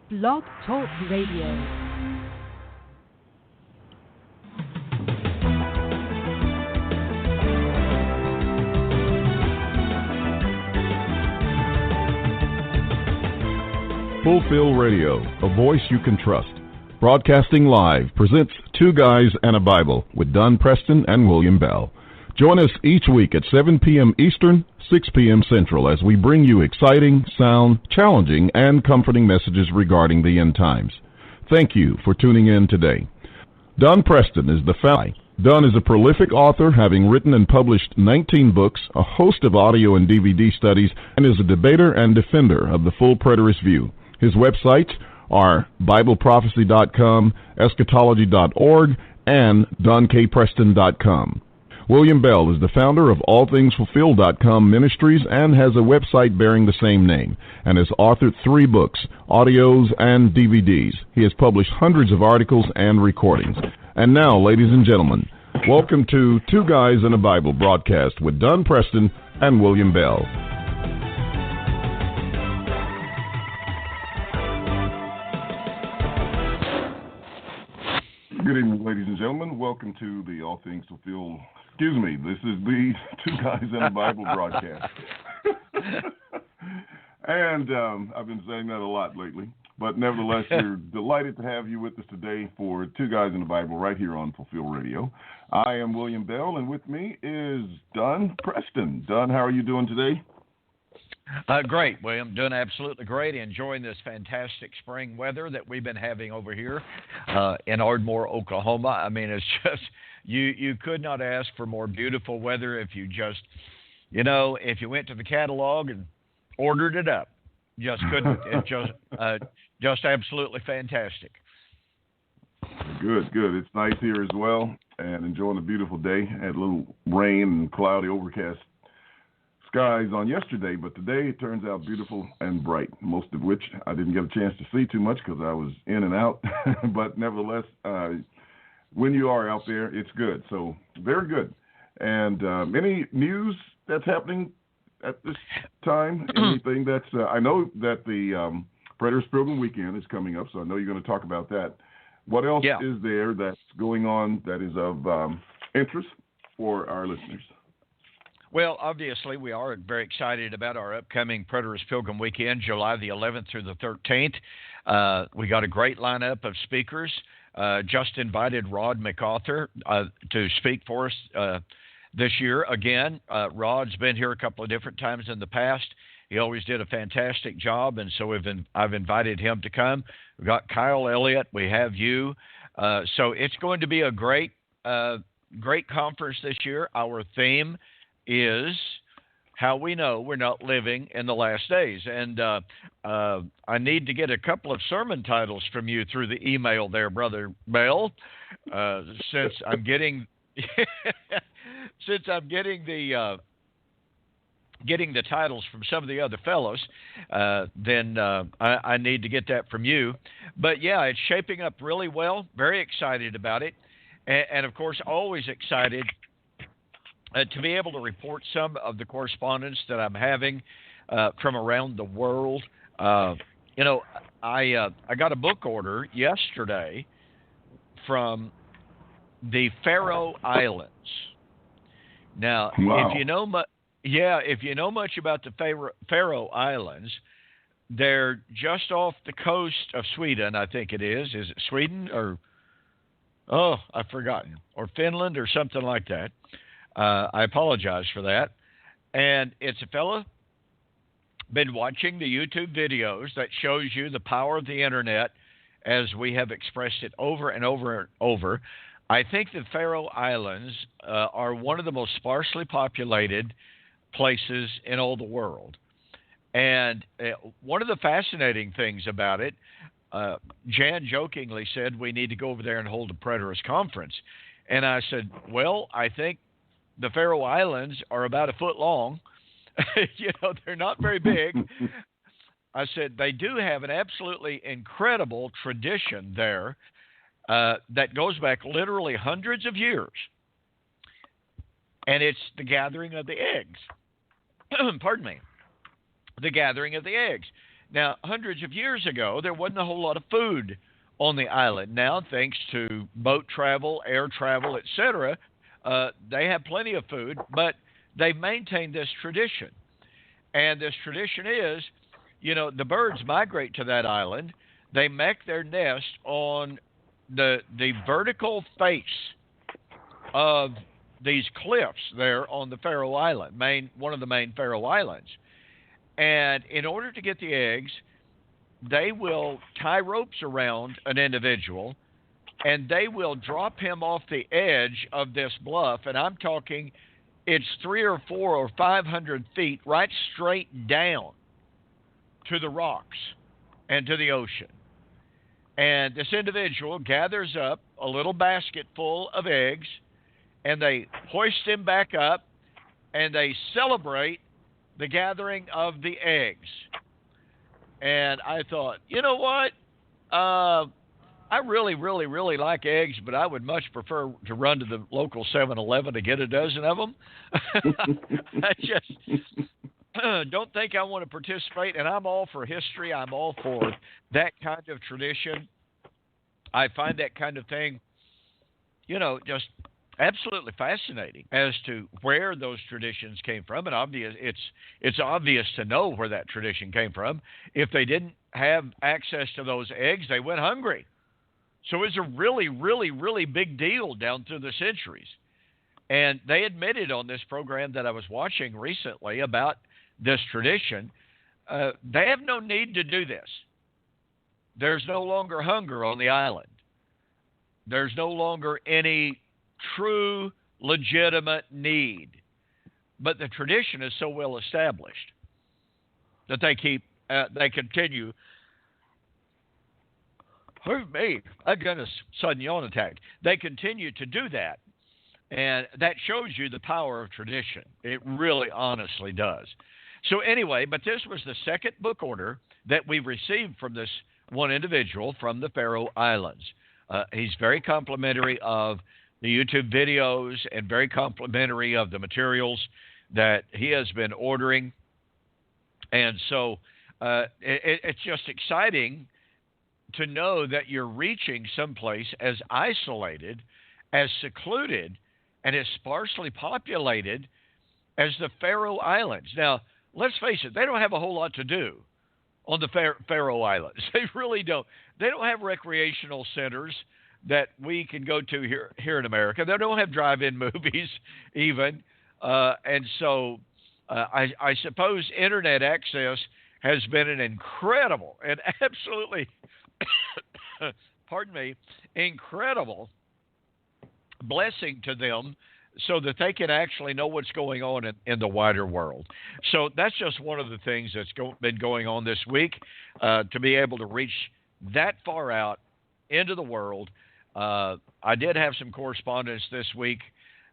Blog Talk Radio. Fulfill Radio, a voice you can trust. Broadcasting live presents Two Guys and a Bible with Don Preston and William Bell. Join us each week at 7 p.m. Eastern, 6 p.m. Central as we bring you exciting, sound, challenging, and comforting messages regarding the end times. Thank you for tuning in today. Don Preston is the founder. Don is a prolific author, having written and published 19 books, a host of audio and DVD studies, and is a debater and defender of the full preterist view. His websites are BibleProphecy.com, Eschatology.org, and DonKPreston.com. William Bell is the founder of AllThingsFulfilled.com Ministries and has a website bearing the same name, and has authored 3 books, audios, and DVDs. He has published hundreds of articles and recordings. And now, ladies and gentlemen, welcome to Two Guys and a Bible broadcast with Don Preston and William Bell. Good evening, ladies and gentlemen. Welcome to the All Things Fulfilled. This is the Two Guys and a Bible broadcast. And I've been saying that a lot lately. But nevertheless, we're delighted to have you with us today for Two Guys in the Bible right here on Fulfill Radio. I am William Bell, and with me is Don Preston. Don, how are you doing today? Great, William. Doing absolutely great. Enjoying this fantastic spring weather that we've been having over here in Ardmore, Oklahoma. I mean, it's just, you could not ask for more beautiful weather if you just, if you went to the catalog and ordered it up. Just couldn't. It's just absolutely fantastic. Good. It's nice here as well, and enjoying a beautiful day. Had a little rain and cloudy, overcast skies on yesterday, but today it turns out beautiful and bright, most of which I didn't get a chance to see too much because I was in and out. But nevertheless, when you are out there, it's good. So very good. And any news that's happening at this time? Anything that's I know that the Predators Pilgrim Weekend is coming up, so I know you're going to talk about that. What else is there that's going on that is of interest for our listeners? Well, obviously, we are very excited about our upcoming Predators Pilgrim Weekend, July the 11th through the 13th. We got a great lineup of speakers. Just invited Rod MacArthur to speak for us this year. Again, Rod's been here a couple of different times in the past. He always did a fantastic job, and so I've invited him to come. We've got Kyle Elliott. We have you. So it's going to be a great conference this year. Our theme is how we know we're not living in the last days. And I need to get a couple of sermon titles from you through the email there, Brother Bell, since I'm getting getting the titles from some of the other fellows, then I need to get that from you. But yeah, it's shaping up really well. Very excited about it. And of course, always excited to be able to report some of the correspondence that I'm having from around the world. I got a book order yesterday from the Faroe Islands. Now, wow. if you know much about the Faroe Islands, they're just off the coast of Sweden, I think it is. Is it Sweden or I've forgotten, or Finland or something like that. I apologize for that. And it's a fella been watching the YouTube videos that shows you the power of the internet as we have expressed it over and over and over. I think the Faroe Islands are one of the most sparsely populated places in all the world. And one of the fascinating things about it, Jan jokingly said, we need to go over there and hold a Preterist conference. And I said, well, I think the Faroe Islands are about a foot long. They're not very big. I said, they do have an absolutely incredible tradition there that goes back literally hundreds of years. And it's the gathering of the eggs. Pardon me. The gathering of the eggs. Now, hundreds of years ago, there wasn't a whole lot of food on the island. Now, thanks to boat travel, air travel, etc., they have plenty of food, but they've maintained this tradition. And this tradition is, the birds migrate to that island. They make their nest on the vertical face of these cliffs there on the Faroe Island, one of the main Faroe Islands. And in order to get the eggs, they will tie ropes around an individual, and they will drop him off the edge of this bluff. And I'm talking, it's 300 or 400 or 500 feet right straight down to the rocks and to the ocean. And this individual gathers up a little basket full of eggs, and they hoist him back up, and they celebrate the gathering of the eggs. And I thought, you know what? I really, really, really like eggs, but I would much prefer to run to the local 7-Eleven to get a dozen of them. I just don't think I want to participate, and I'm all for history. I'm all for that kind of tradition. I find that kind of thing, just absolutely fascinating as to where those traditions came from. And it's obvious to know where that tradition came from. If they didn't have access to those eggs, they went hungry. So it's a really, really, really big deal down through the centuries. And they admitted on this program that I was watching recently about this tradition, they have no need to do this. There's no longer hunger on the island. There's no longer any true, legitimate need. But the tradition is so well established that they continue. Who me? I got a sudden yawn attack. They continue to do that. And that shows you the power of tradition. It really honestly does. So anyway, but this was the second book order that we received from this one individual from the Faroe Islands. He's very complimentary of the YouTube videos and very complimentary of the materials that he has been ordering. And so it's just exciting to know that you're reaching someplace as isolated, as secluded, and as sparsely populated as the Faroe Islands. Now, let's face it, they don't have a whole lot to do on the Faroe Islands. They really don't. They don't have recreational centers that we can go to here in America. They don't have drive-in movies even. And so I suppose internet access has been an incredible and absolutely, incredible blessing to them so that they can actually know what's going on in the wider world. So that's just one of the things that's been going on this week, to be able to reach that far out into the world. I did have some correspondence this week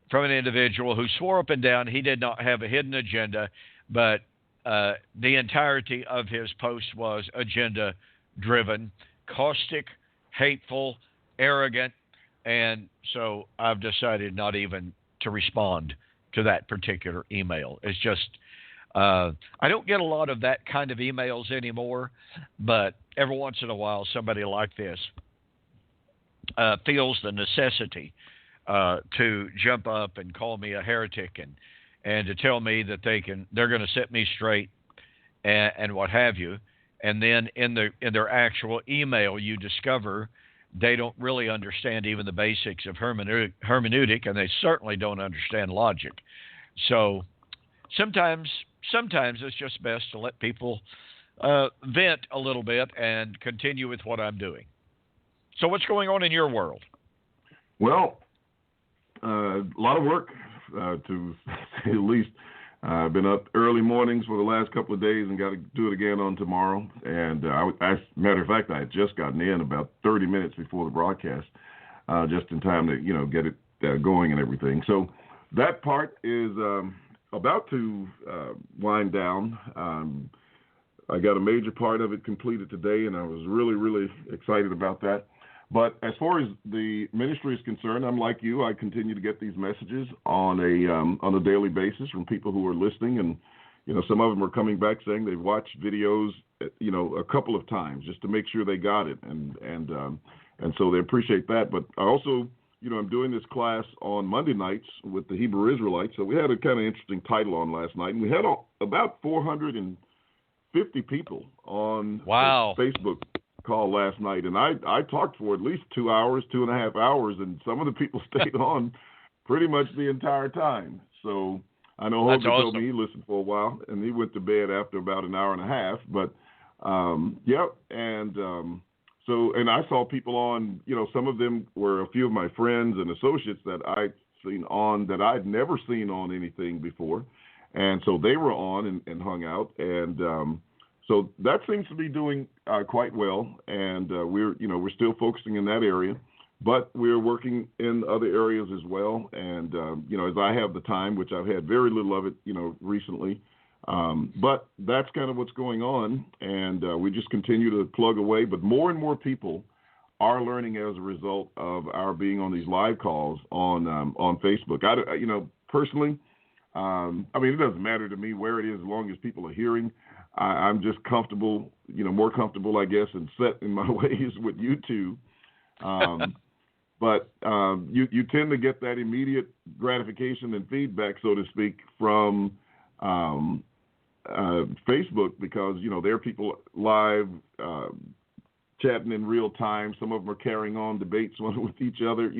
from an individual who swore up and down he did not have a hidden agenda, but the entirety of his post was agenda-driven, caustic, hateful, arrogant, and so I've decided not even to respond to that particular email. It's just, I don't get a lot of that kind of emails anymore, but every once in a while somebody like this feels the necessity to jump up and call me a heretic and to tell me that they're going to set me straight and what have you. And then in their actual email, you discover they don't really understand even the basics of hermeneutic, and they certainly don't understand logic. So sometimes it's just best to let people vent a little bit and continue with what I'm doing. So what's going on in your world? Well, a lot of work, to say the least. I've been up early mornings for the last couple of days and got to do it again on tomorrow. And as a matter of fact, I had just gotten in about 30 minutes before the broadcast, just in time to, get it going and everything. So that part is about to wind down. I got a major part of it completed today, and I was really, really excited about that. But as far as the ministry is concerned, I'm like you. I continue to get these messages on a daily basis from people who are listening and, some of them are coming back saying they've watched videos, a couple of times just to make sure they got it, and so they appreciate that. But I also, I'm doing this class on Monday nights with the Hebrew Israelites. So we had a kind of interesting title on last night, and we had about 450 people on wow. the Facebook call last night, and I talked for at least 2 hours, 2.5 hours, and some of the people stayed on pretty much the entire time. So I know Hogan told me he listened for a while, and he went to bed after about an hour and a half. But and I saw people on. Some of them were a few of my friends and associates that I'd seen on that I'd never seen on anything before, and so they were on and hung out, and so that seems to be doing quite well. And we're still focusing in that area. But we're working in other areas as well, and as I have the time, which I've had very little of it, recently. But that's kind of what's going on, and we just continue to plug away. But more and more people are learning as a result of our being on these live calls on Facebook. Personally, it doesn't matter to me where it is as long as people are hearing. I'm just comfortable, more comfortable, I guess, and set in my ways with YouTube. But you tend to get that immediate gratification and feedback, so to speak, from Facebook because, there are people live chatting in real time. Some of them are carrying on debates with each other,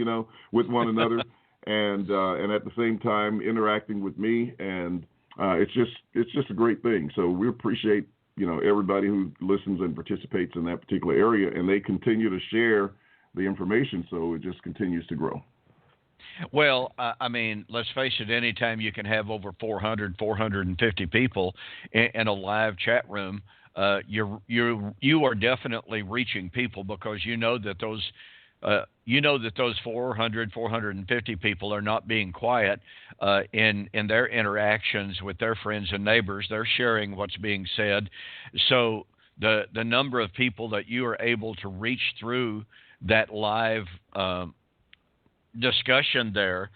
with one another, and at the same time interacting with me. And it's just a great thing. So we appreciate, everybody who listens and participates in that particular area, and they continue to share the information, so it just continues to grow. Well, let's face it, anytime you can have over 450 people in a live chat room, you are definitely reaching people because that those 450 people are not being quiet in their interactions with their friends and neighbors. They're sharing what's being said. So the number of people that you are able to reach through that live discussion there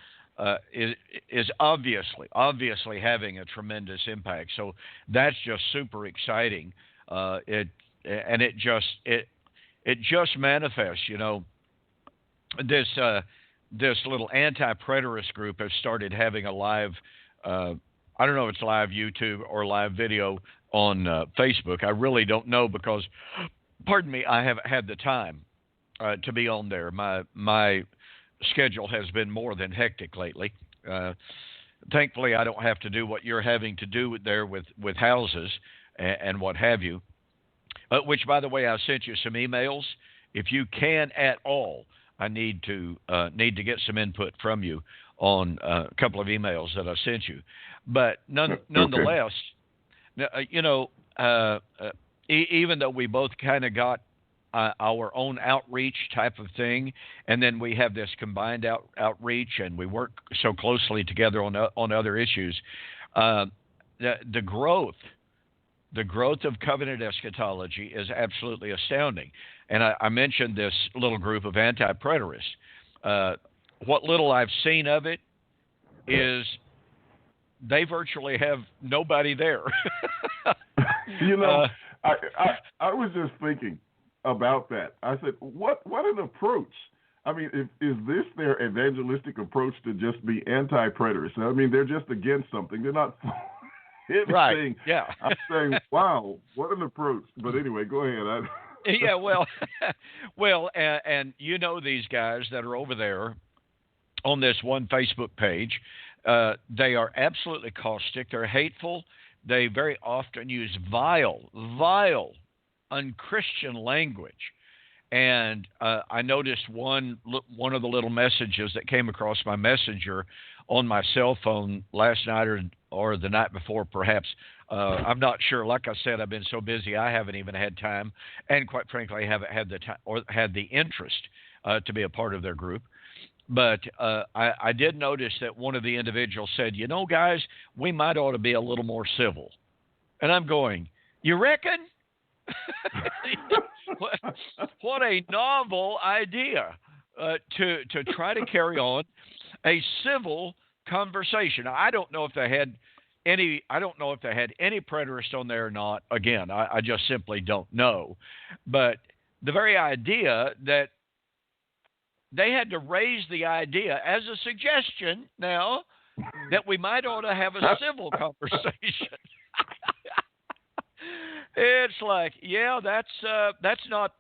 is obviously having a tremendous impact. So that's just super exciting. It just manifests. This little anti-preterist group has started having a live. I don't know if it's live YouTube or live video on Facebook. I really don't know because, pardon me, I haven't had the time to be on there. My schedule has been more than hectic lately. Thankfully, I don't have to do what you're having to do there with houses and what have you. Which, by the way, I sent you some emails. If you can at all, I need to get some input from you on a couple of emails that I sent you. But nonetheless, even though we both kind of got our own outreach type of thing, and then we have this combined outreach, and we work so closely together on other issues. The growth of covenant eschatology is absolutely astounding. And I mentioned this little group of anti-preterists. What little I've seen of it is they virtually have nobody there. I was just thinking about that. I said, what an approach. I mean, is this their evangelistic approach to just be anti-preterists? I mean, they're just against something. They're not anything. Right, yeah. I'm saying, wow, what an approach. But anyway, go ahead. Yeah, and these guys that are over there on this one Facebook page, they are absolutely caustic. They're hateful. They very often use vile, unchristian language. And I noticed one of the little messages that came across my messenger on my cell phone last night or the night before, perhaps. I'm not sure. Like I said, I've been so busy I haven't even had time, and quite frankly, I haven't had the time or had the interest to be a part of their group. But I did notice that one of the individuals said, guys, we might ought to be a little more civil. And I'm going, you reckon? What a novel idea to try to carry on a civil conversation. I don't know if they had any. I don't know if they had any preterists on there or not. Again, I just simply don't know. But the very idea that they had to raise the idea as a suggestion now that we might ought to have a civil conversation. It's like, yeah, that's not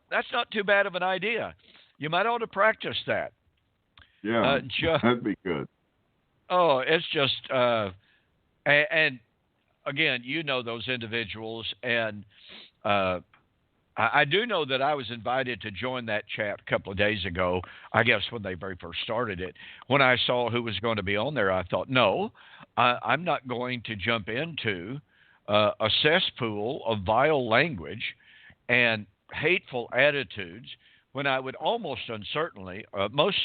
too bad of an idea. You might ought to practice that. Yeah, that'd be good. Oh, it's just, and again, you know those individuals, and I do know that I was invited to join that chat a couple of days ago, I guess when they very first started it. When I saw who was going to be on there, I thought, no, I'm not going to jump into a cesspool of vile language and hateful attitudes when I would most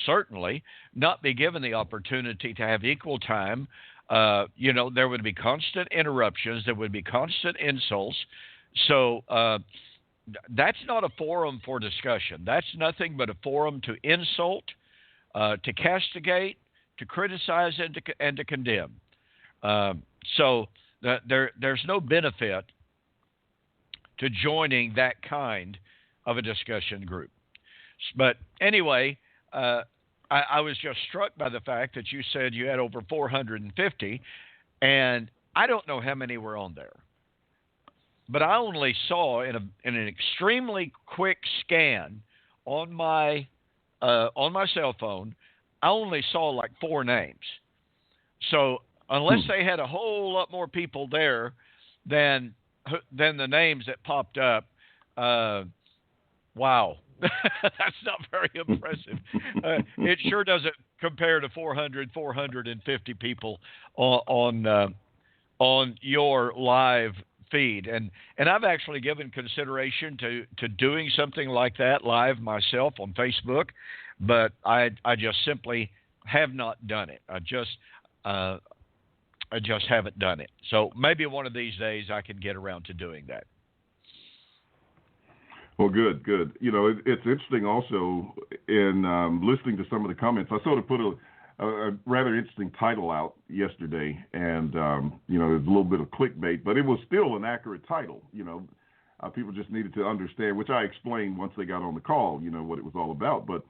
certainly not be given the opportunity to have equal time. There would be constant interruptions. There would be constant insults. So that's not a forum for discussion. That's nothing but a forum to insult, to castigate, to criticize, and to condemn. So there's no benefit to joining that kind of a discussion group. But anyway, I was just struck by the fact that you said you had over 450, and I don't know how many were on there. But I only saw in an extremely quick scan on my cell phone, I only saw like 4 names. So unless they had a whole lot more people there than the names that popped up, wow. That's not very impressive. It sure doesn't compare to 450 people on your live feed. And I've actually given consideration to doing something like that live myself on Facebook, but I just simply have not done it. I just haven't done it. So maybe one of these days I can get around to doing that. Well, good. You know, it's interesting also in listening to some of the comments. I sort of put a rather interesting title out yesterday, and, there's a little bit of clickbait, but it was still an accurate title. People just needed to understand, which I explained once they got on the call, what it was all about. But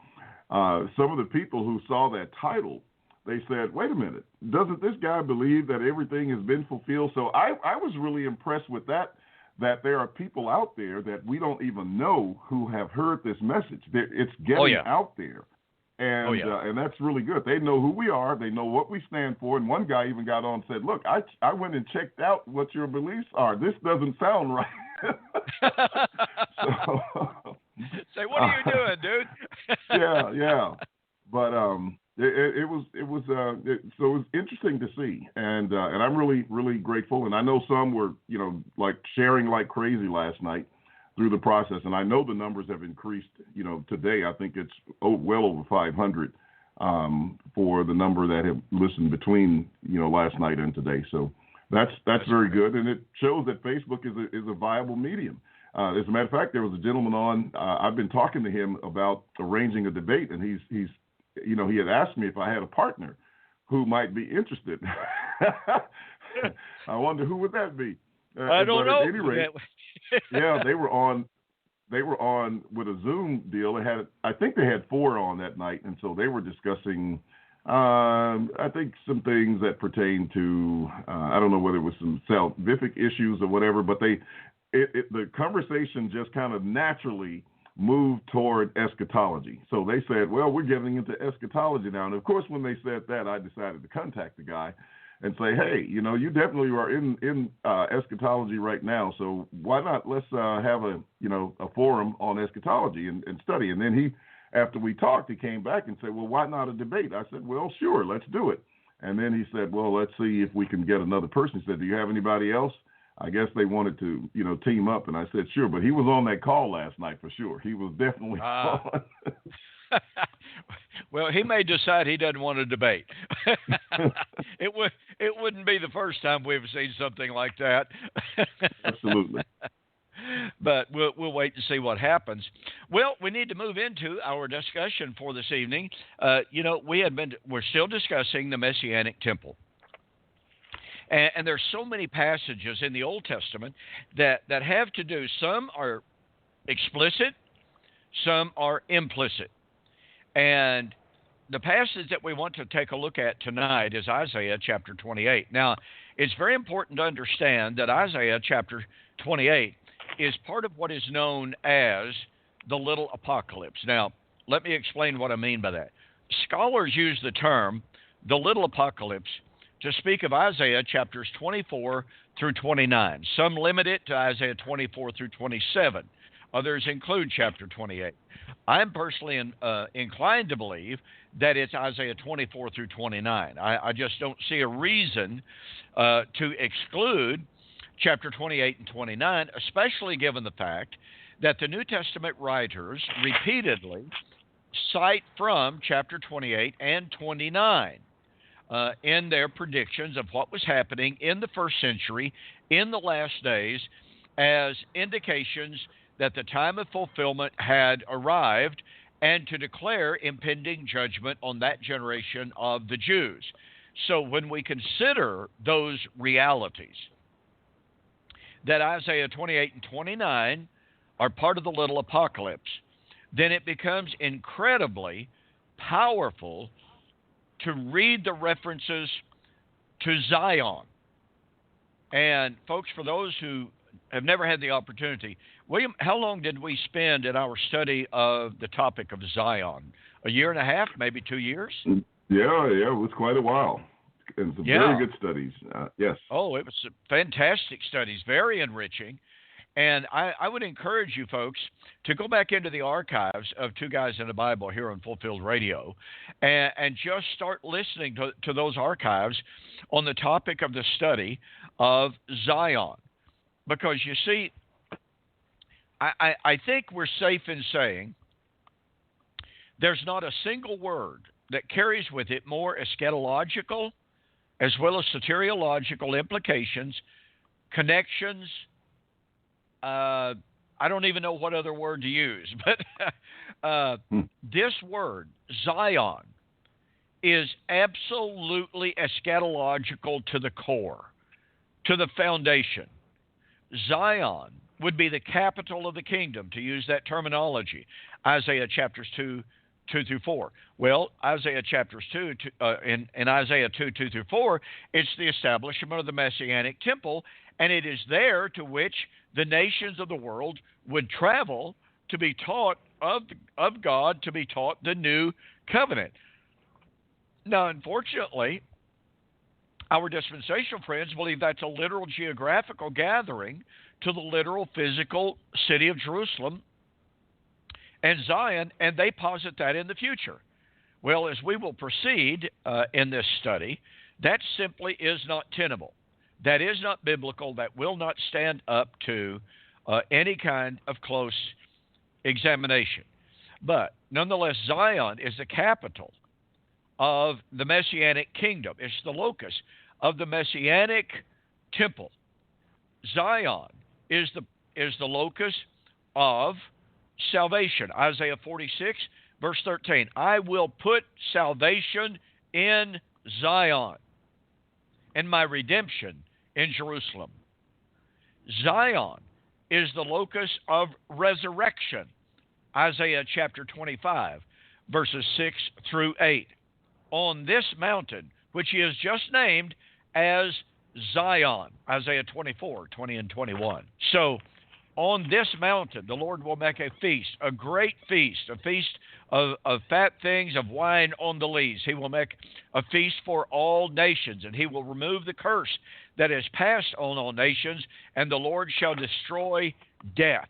some of the people who saw that title, they said, wait a minute, doesn't this guy believe that everything has been fulfilled? So I was really impressed with that there are people out there that we don't even know who have heard this message. It's getting out there. And and that's really good. They know who we are. They know what we stand for. And one guy even got on and said, look, I went and checked out what your beliefs are. This doesn't sound right. Say, what are you doing, dude? Yeah. But it was interesting to see, and I'm really, really grateful. And I know some were, like sharing like crazy last night through the process. And I know the numbers have increased, today. I think it's well over 500 for the number that have listened between, last night and today. So that's very good. And it shows that Facebook is a viable medium. As a matter of fact, there was a gentleman on, I've been talking to him about arranging a debate, and he's he had asked me if I had a partner who might be interested. I wonder who would that be. I don't know. At any rate, yeah, they were on with a Zoom deal. I think they had 4 on that night, and so they were discussing, I think, some things that pertain to, I don't know whether it was some salvific issues or whatever, but the conversation just kind of naturally moved toward eschatology. So they said, well, we're getting into eschatology now. And of course, when they said that, I decided to contact the guy and say, hey, you definitely are in eschatology right now. So why not let's have a forum on eschatology and study. And then after we talked, he came back and said, well, why not a debate? I said, well, sure, let's do it. And then he said, well, let's see if we can get another person. He said, do you have anybody else? I guess they wanted to, team up, and I said, sure. But he was on that call last night for sure. He was definitely on. Well, he may decide he doesn't want to debate. It wouldn't be the first time we've seen something like that. Absolutely. But we'll wait and see what happens. Well, we need to move into our discussion for this evening. We're still discussing the Messianic Temple. And there's so many passages in the Old Testament that have to do, some are explicit, some are implicit. And the passage that we want to take a look at tonight is Isaiah chapter 28. Now, it's very important to understand that Isaiah chapter 28 is part of what is known as the little apocalypse. Now, let me explain what I mean by that. Scholars use the term the little apocalypse to speak of Isaiah chapters 24 through 29. Some limit it to Isaiah 24 through 27. Others include chapter 28. I'm personally inclined to believe that it's Isaiah 24 through 29. I just don't see a reason to exclude chapter 28 and 29, especially given the fact that the New Testament writers repeatedly cite from chapter 28 and 29 in their predictions of what was happening in the first century, in the last days, as indications that the time of fulfillment had arrived, and to declare impending judgment on that generation of the Jews. So when we consider those realities, that Isaiah 28 and 29 are part of the little apocalypse, then it becomes incredibly powerful to read the references to Zion. And folks, for those who have never had the opportunity, William, how long did we spend in our study of the topic of Zion? A year and a half, maybe 2 years? Yeah, it was quite a while. And some very good studies. Yes. Oh, it was fantastic studies, very enriching. And I would encourage you folks to go back into the archives of Two Guys in the Bible here on Fulfilled Radio and just start listening to those archives on the topic of the study of Zion. Because you see, I think we're safe in saying there's not a single word that carries with it more eschatological as well as soteriological implications, connections. I don't even know what other word to use, but this word, Zion, is absolutely eschatological to the core, to the foundation. Zion would be the capital of the kingdom, to use that terminology. Isaiah chapters 2 through 4. Well, Isaiah chapters 2, in Isaiah 2 through 4, it's the establishment of the Messianic Temple, and it is there to which the nations of the world would travel to be taught of God, to be taught the new covenant. Now, unfortunately, our dispensational friends believe that's a literal geographical gathering to the literal physical city of Jerusalem and Zion, and they posit that in the future. Well, as we will proceed in this study, that simply is not tenable. That is not biblical. That will not stand up to any kind of close examination. But nonetheless, Zion is the capital of the Messianic kingdom. It's the locus of the Messianic temple. Zion is the locus of salvation. Isaiah 46, verse 13. I will put salvation in Zion and my redemption in Jerusalem. Zion is the locus of resurrection. Isaiah chapter 25, verses 6 through 8. On this mountain, which he has just named as Zion, Isaiah 24, 20 and 21. So, on this mountain, the Lord will make a feast, a great feast, a feast of fat things, of wine on the lees. He will make a feast for all nations, and he will remove the curse that is passed on all nations, and the Lord shall destroy death.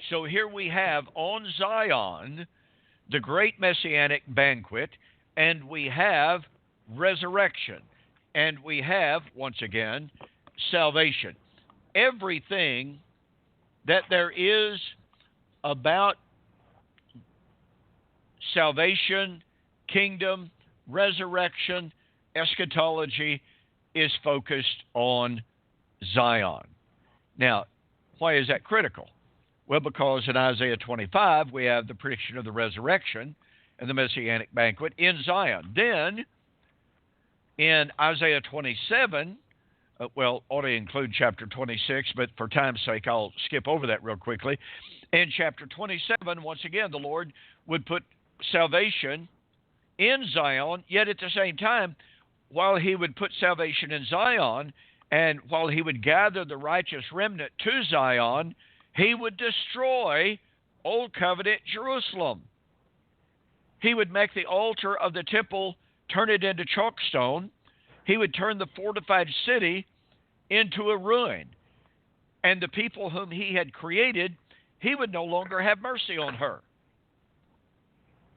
So here we have on Zion the great messianic banquet, and we have resurrection, and we have, once again, salvation. Everything that there is about salvation, kingdom, resurrection, eschatology is focused on Zion. Now, why is that critical? Well, because in Isaiah 25, we have the prediction of the resurrection and the Messianic banquet in Zion. Then, in Isaiah 27, ought to include chapter 26, but for time's sake, I'll skip over that real quickly. In chapter 27, once again, the Lord would put salvation in Zion, yet at the same time, while he would put salvation in Zion, and while he would gather the righteous remnant to Zion, he would destroy Old Covenant Jerusalem. He would make the altar of the temple, turn it into chalkstone. He would turn the fortified city into a ruin. And the people whom he had created, he would no longer have mercy on her.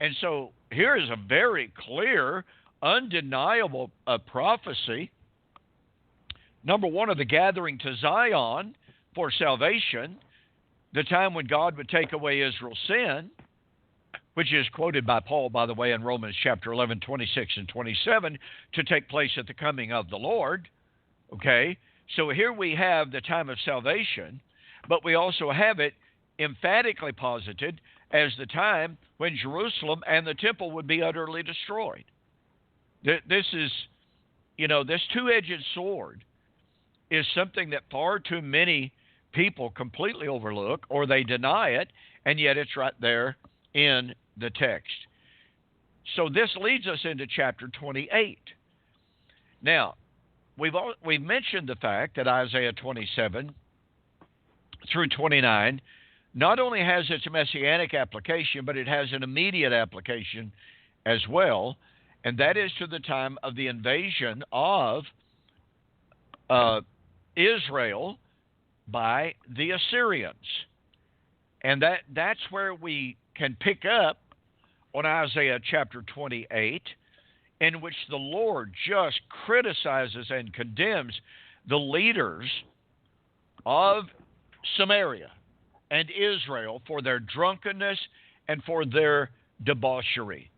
And so here is a very clear, undeniable prophecy. Number one, of the gathering to Zion for salvation, the time when God would take away Israel's sin, which is quoted by Paul, by the way, in Romans chapter 11, 26 and 27, to take place at the coming of the Lord. Okay? So here we have the time of salvation, but we also have it emphatically posited as the time when Jerusalem and the temple would be utterly destroyed. This is, this two-edged sword is something that far too many people completely overlook, or they deny it, and yet it's right there in the text. So this leads us into chapter 28. Now, we've mentioned the fact that Isaiah 27 through 29 not only has its messianic application, but it has an immediate application as well, and that is to the time of the invasion of Israel by the Assyrians. And that's where we can pick up on Isaiah chapter 28, in which the Lord just criticizes and condemns the leaders of Samaria and Israel for their drunkenness and for their debauchery.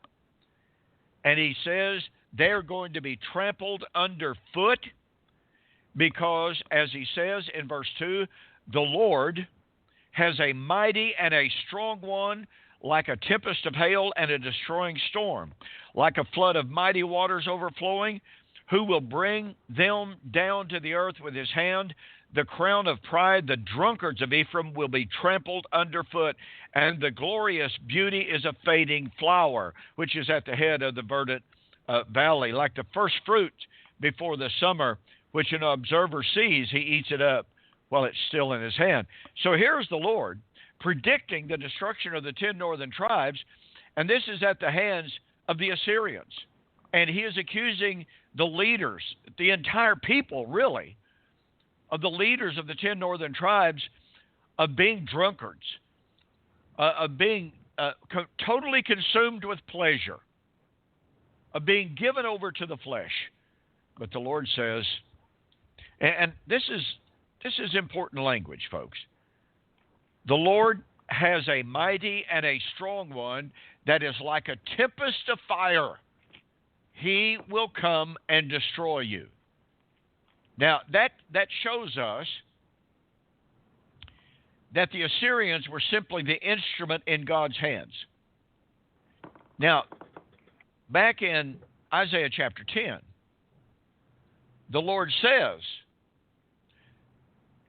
And he says they're going to be trampled underfoot because, as he says in verse 2, the Lord has a mighty and a strong one, like a tempest of hail and a destroying storm, like a flood of mighty waters overflowing, who will bring them down to the earth with his hand. The crown of pride, the drunkards of Ephraim, will be trampled underfoot, and the glorious beauty is a fading flower, which is at the head of the verdant valley. Like the first fruit before the summer, which an observer sees, he eats it up while it's still in his hand. So here's the Lord predicting the destruction of the 10 northern tribes, and this is at the hands of the Assyrians. And he is accusing the leaders, the entire people, really, of the leaders of the 10 northern tribes of being drunkards, of being totally consumed with pleasure, of being given over to the flesh. But the Lord says, and this is important language, folks. The Lord has a mighty and a strong one that is like a tempest of fire. He will come and destroy you. Now, that shows us that the Assyrians were simply the instrument in God's hands. Now, back in Isaiah chapter 10, the Lord says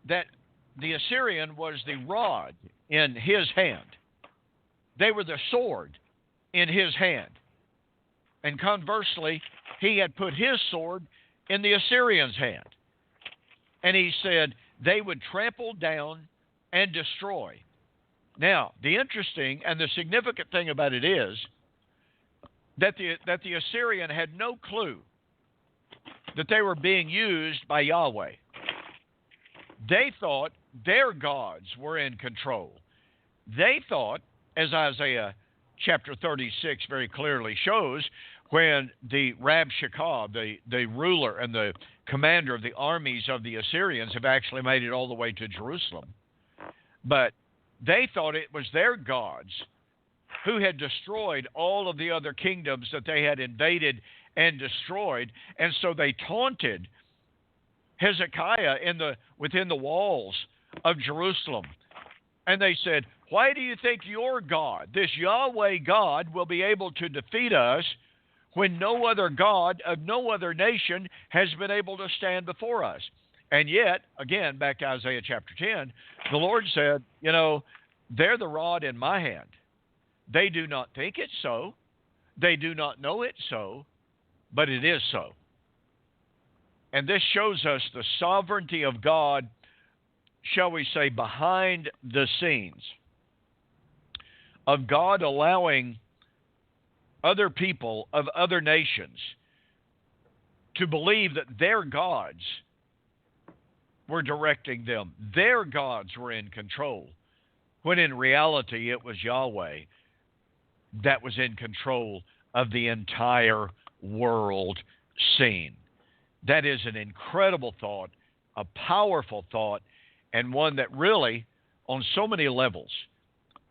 that the Assyrian was the rod in his hand. They were the sword in his hand. And conversely, he had put his sword in the Assyrian's hand. And he said they would trample down and destroy. Now, the interesting and the significant thing about it is that the Assyrian had no clue that they were being used by Yahweh. They thought their gods were in control. They thought, as Isaiah chapter 36 very clearly shows, when the Rabshakeh, the ruler and the commander of the armies of the Assyrians, have actually made it all the way to Jerusalem. But they thought it was their gods who had destroyed all of the other kingdoms that they had invaded and destroyed, and so they taunted Hezekiah within the walls of Jerusalem. And they said, "Why do you think your God, this Yahweh God, will be able to defeat us when no other God of no other nation has been able to stand before us. And yet, again, back to Isaiah chapter 10, the Lord said, they're the rod in my hand. They do not think it so. They do not know it so, but it is so. And this shows us the sovereignty of God, shall we say, behind the scenes, of God allowing other people of other nations to believe that their gods were directing them. Their gods were in control, when in reality it was Yahweh that was in control of the entire world scene. That is an incredible thought, a powerful thought, and one that really, on so many levels,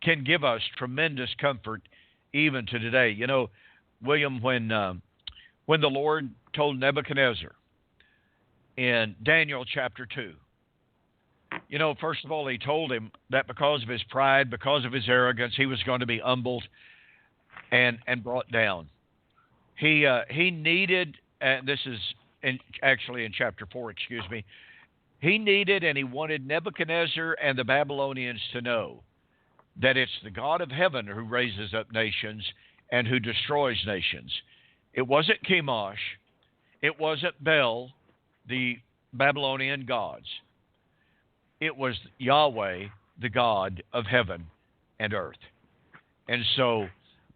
can give us tremendous comfort even to today. William, when the Lord told Nebuchadnezzar in Daniel chapter 2, first of all, he told him that because of his pride, because of his arrogance, he was going to be humbled and brought down. He needed, and this is actually in chapter 4, he needed and he wanted Nebuchadnezzar and the Babylonians to know that it's the God of heaven who raises up nations and who destroys nations. It wasn't Chemosh. It wasn't Bel, the Babylonian gods. It was Yahweh, the God of heaven and earth. And so,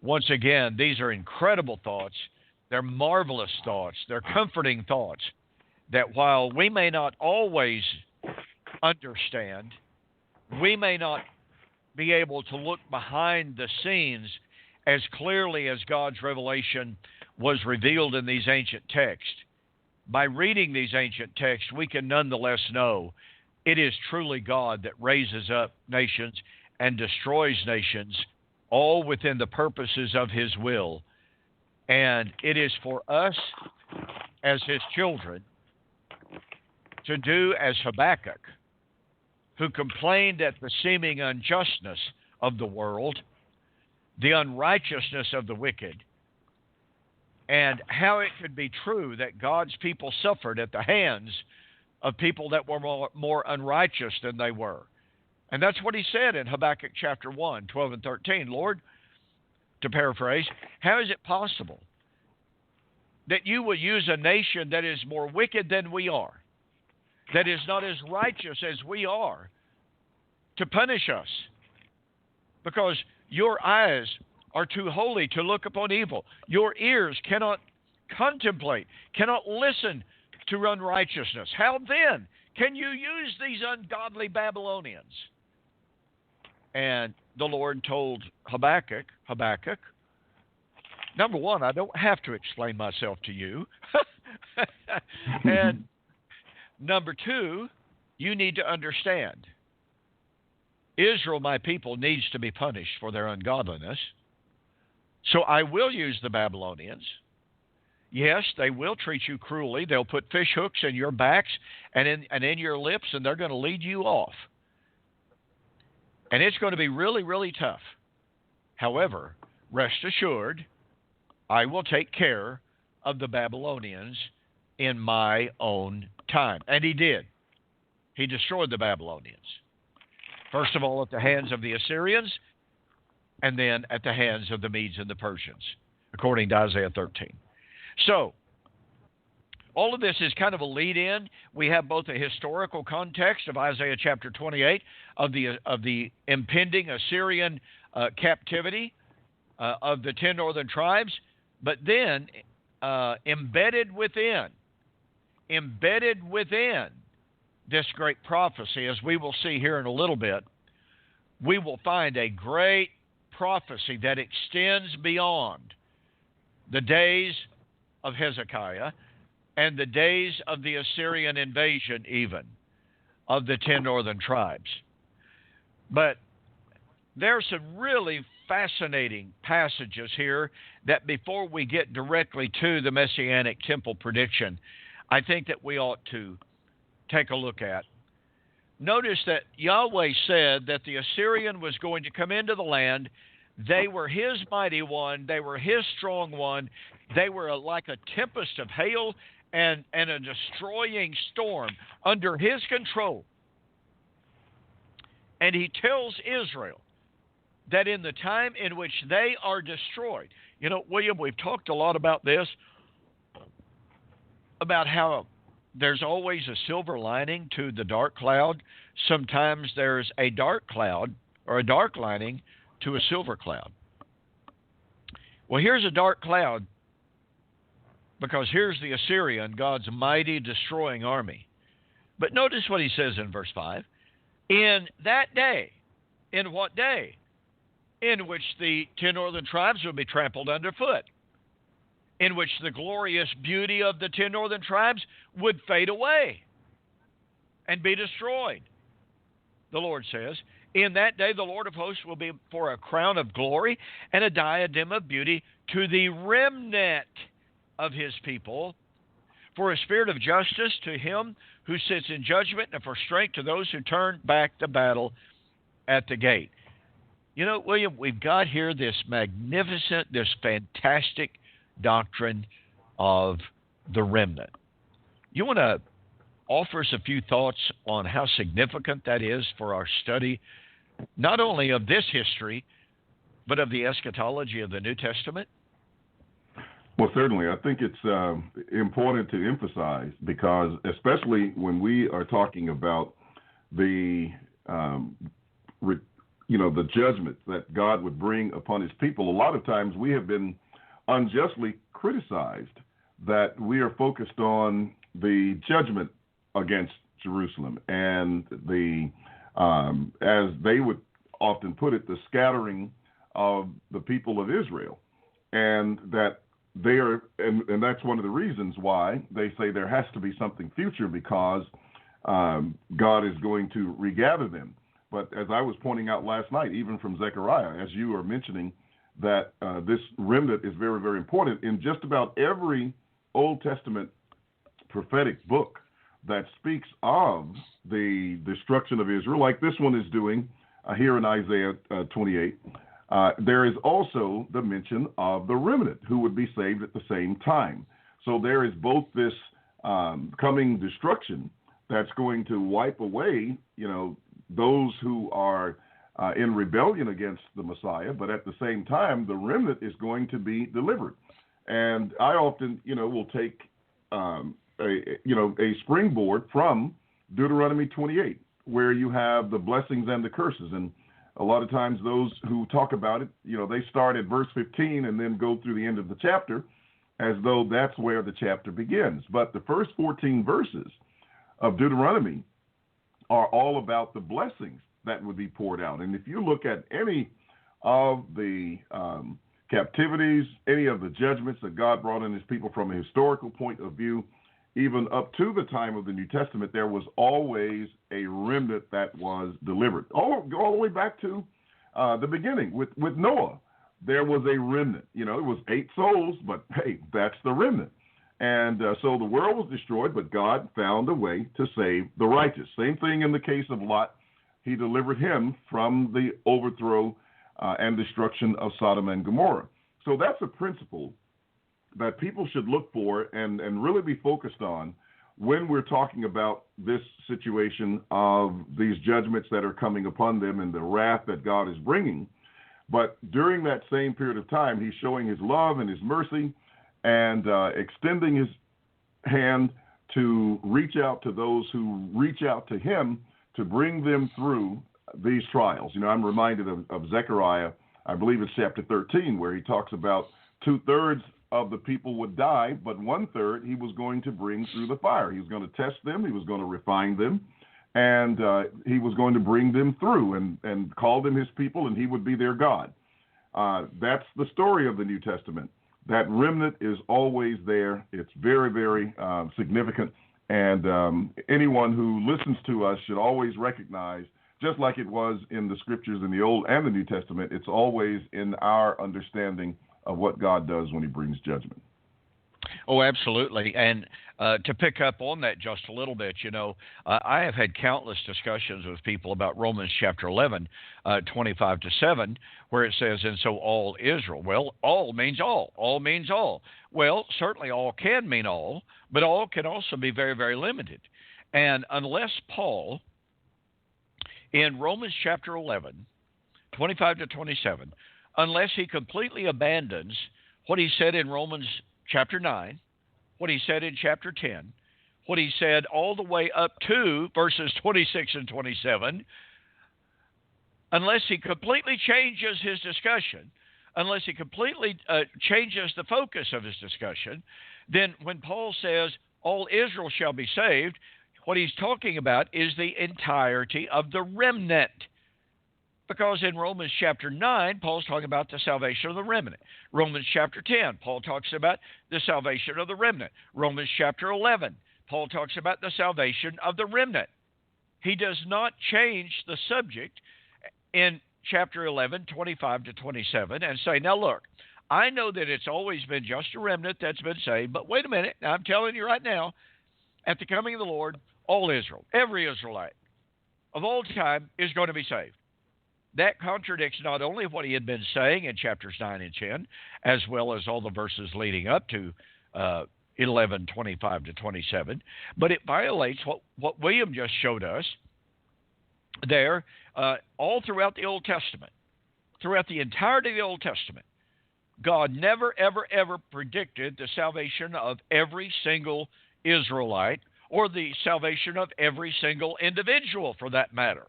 once again, these are incredible thoughts. They're marvelous thoughts. They're comforting thoughts that while we may not always understand, we may not be able to look behind the scenes as clearly as God's revelation was revealed in these ancient texts. By reading these ancient texts, we can nonetheless know it is truly God that raises up nations and destroys nations, all within the purposes of His will. And it is for us as His children to do as Habakkuk, who complained at the seeming unjustness of the world, the unrighteousness of the wicked, and how it could be true that God's people suffered at the hands of people that were more unrighteous than they were. And that's what he said in Habakkuk chapter 1, 12 and 13. Lord, to paraphrase, how is it possible that you will use a nation that is more wicked than we are, that is not as righteous as we are, to punish us? Because your eyes are too holy to look upon evil. Your ears cannot contemplate, cannot listen to unrighteousness. How then can you use these ungodly Babylonians? And the Lord told Habakkuk, number one, I don't have to explain myself to you. And number two, you need to understand. Israel, my people, needs to be punished for their ungodliness. So I will use the Babylonians. Yes, they will treat you cruelly. They'll put fish hooks in your backs and in your lips, and they're going to lead you off. And it's going to be really, really tough. However, rest assured, I will take care of the Babylonians in my own time. And he did. He destroyed the Babylonians. First of all, at the hands of the Assyrians, and then at the hands of the Medes and the Persians, according to Isaiah 13. So, all of this is kind of a lead-in. We have both a historical context of Isaiah chapter 28 of the impending Assyrian captivity of the 10 northern tribes, but then embedded within this great prophecy, as we will see here in a little bit, we will find a great prophecy that extends beyond the days of Hezekiah and the days of the Assyrian invasion, even of the 10 northern tribes. But there are some really fascinating passages here that before we get directly to the Messianic Temple prediction, I think that we ought to take a look at. Notice that Yahweh said that the Assyrian was going to come into the land They were his mighty one. They were his strong one. They were like a tempest of hail and a destroying storm under his control. And he tells Israel that in the time in which they are destroyed, you know, William, we've talked a lot about this, about how there's always a silver lining to the dark cloud. Sometimes there's a dark cloud or a dark lining to a silver cloud. Well, here's a dark cloud because here's the Assyrian, God's mighty destroying army. But notice what he says in verse 5. In that day, in what day? In which the 10 northern tribes will be trampled underfoot, in which the glorious beauty of the 10 northern tribes would fade away and be destroyed. The Lord says, in that day the Lord of hosts will be for a crown of glory and a diadem of beauty to the remnant of his people, for a spirit of justice to him who sits in judgment, and for strength to those who turn back to battle at the gate. You know, William, we've got here this magnificent, this fantastic doctrine of the remnant. You want to offer us a few thoughts on how significant that is for our study, not only of this history, but of the eschatology of the New Testament? Well, certainly. I think it's important to emphasize because, especially when we are talking about the the judgment that God would bring upon his people, a lot of times we have been unjustly criticized that we are focused on the judgment against Jerusalem and the, as they would often put it, the scattering of the people of Israel. And that they are, and that's one of the reasons why they say there has to be something future, because God is going to regather them. But as I was pointing out last night, even from Zechariah, as you are mentioning, that this remnant is very, very important in just about every Old Testament prophetic book that speaks of the destruction of Israel, like this one is doing here in Isaiah 28. There is also the mention of the remnant who would be saved at the same time. So there is both this coming destruction that's going to wipe away, those who are in rebellion against the Messiah, but at the same time, the remnant is going to be delivered. And I often, will take a springboard from Deuteronomy 28, where you have the blessings and the curses. And a lot of times those who talk about it, they start at verse 15 and then go through the end of the chapter as though that's where the chapter begins. But the first 14 verses of Deuteronomy are all about the blessings that would be poured out. And if you look at any of the captivities, any of the judgments that God brought on his people from a historical point of view, even up to the time of the New Testament, there was always a remnant that was delivered. All the way back to the beginning with Noah, there was a remnant. It was 8 souls, but hey, that's the remnant. And so the world was destroyed, but God found a way to save the righteous. Same thing in the case of Lot. He delivered him from the overthrow and destruction of Sodom and Gomorrah. So that's a principle that people should look for and really be focused on when we're talking about this situation of these judgments that are coming upon them and the wrath that God is bringing. But during that same period of time, he's showing his love and his mercy and extending his hand to reach out to those who reach out to him to bring them through these trials. I'm reminded of Zechariah, I believe it's chapter 13, where he talks about 2/3 of the people would die, but 1/3 he was going to bring through the fire. He was going to test them, he was going to refine them, and he was going to bring them through and call them his people, and he would be their God. That's the story of the New Testament. That remnant is always there. It's very, very significant. And anyone who listens to us should always recognize, just like it was in the scriptures in the Old and the New Testament, it's always in our understanding of what God does when he brings judgment. Oh, absolutely. And to pick up on that just a little bit, I have had countless discussions with people about Romans chapter 11, 25 to 7, where it says, and so all Israel. Well, all means all. All means all. Well, certainly all can mean all, but all can also be very, very limited. And unless Paul, in Romans chapter 11, 25 to 27, unless he completely abandons what he said in Romans chapter 9, what he said in chapter 10, what he said all the way up to verses 26 and 27, unless he completely changes his discussion, unless he completely changes the focus of his discussion, then when Paul says all Israel shall be saved, what he's talking about is the entirety of the remnant. Because in Romans chapter 9, Paul's talking about the salvation of the remnant. Romans chapter 10, Paul talks about the salvation of the remnant. Romans chapter 11, Paul talks about the salvation of the remnant. He does not change the subject in chapter 11, 25 to 27, and say, now look, I know that it's always been just a remnant that's been saved, but wait a minute, I'm telling you right now, at the coming of the Lord, all Israel, every Israelite of all time is going to be saved. That contradicts not only what he had been saying in chapters 9 and 10, as well as all the verses leading up to 11, 25 to 27, but it violates what William just showed us there all throughout the Old Testament. Throughout the entirety of the Old Testament, God never, ever, ever predicted the salvation of every single Israelite or the salvation of every single individual for that matter.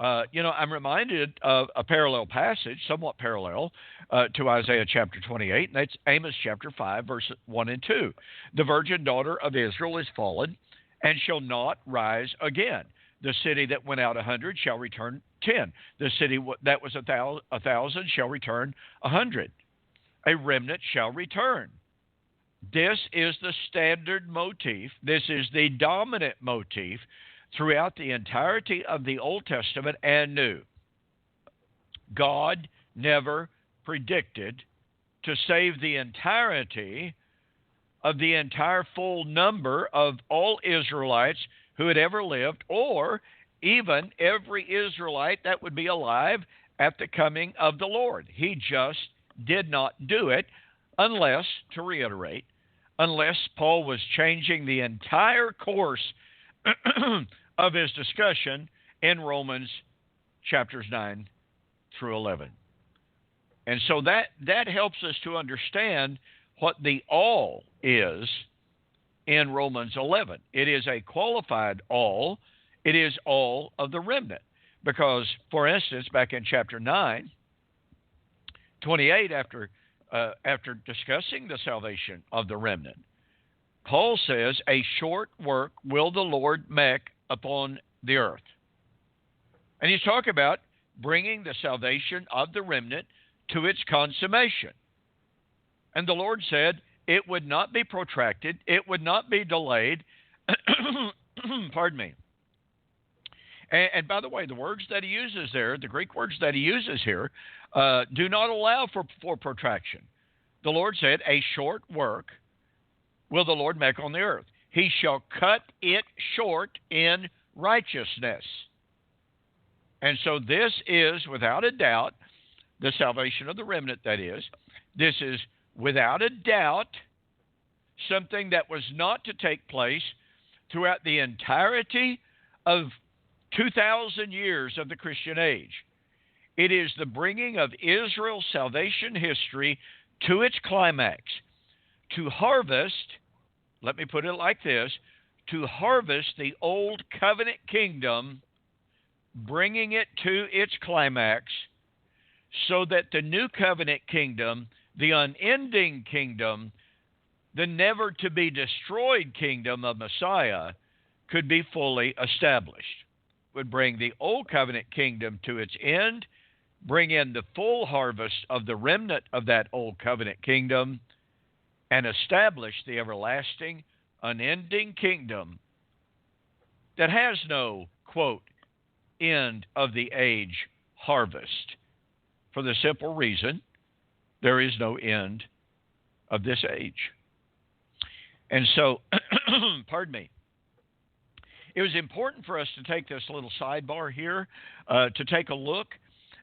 I'm reminded of a parallel passage, somewhat parallel, to Isaiah chapter 28, and that's Amos chapter 5, verses 1 and 2. The virgin daughter of Israel is fallen and shall not rise again. The city that went out 100 shall return 10. The city that was 1,000 shall return 100. A remnant shall return. This is the standard motif. This is the dominant motif throughout the entirety of the Old Testament and New. God never predicted to save the entirety of the entire full number of all Israelites who had ever lived, or even every Israelite that would be alive at the coming of the Lord. He just did not do it unless, to reiterate, unless Paul was changing the entire course of his discussion in Romans chapters 9 through 11. And so that helps us to understand what the all is in Romans 11. It is a qualified all. It is all of the remnant. Because, for instance, back in chapter 9, 28, after discussing the salvation of the remnant, Paul says, a short work will the Lord make upon the earth. And he's talking about bringing the salvation of the remnant to its consummation. And the Lord said it would not be protracted, it would not be delayed. Pardon me. And by the way, the words that he uses there, the Greek words that he uses here, do not allow for protraction. The Lord said, a short work will the Lord make on the earth. He shall cut it short in righteousness. And so this is, without a doubt, the salvation of the remnant, that is. This is, without a doubt, something that was not to take place throughout the entirety of 2,000 years of the Christian age. It is the bringing of Israel's salvation history to its climax, to harvest, let me put it like this, to harvest the old covenant kingdom, bringing it to its climax, so that the new covenant kingdom, the unending kingdom, the never to be destroyed kingdom of Messiah, could be fully established. Would bring the old covenant kingdom to its end, bring in the full harvest of the remnant of that old covenant kingdom, and establish the everlasting, unending kingdom that has no, quote, end of the age harvest. For the simple reason, there is no end of this age. And so, pardon me, it was important for us to take this little sidebar here to take a look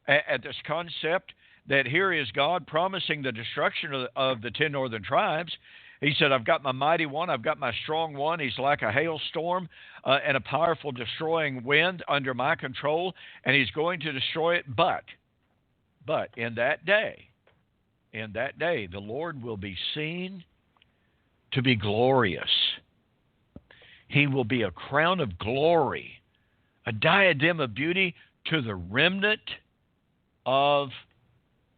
at this concept that here is God promising the destruction of the 10 northern tribes. He said, I've got my mighty one, I've got my strong one. He's like a hailstorm and a powerful destroying wind under my control, and he's going to destroy it. But in that day, the Lord will be seen to be glorious. He will be a crown of glory, a diadem of beauty to the remnant of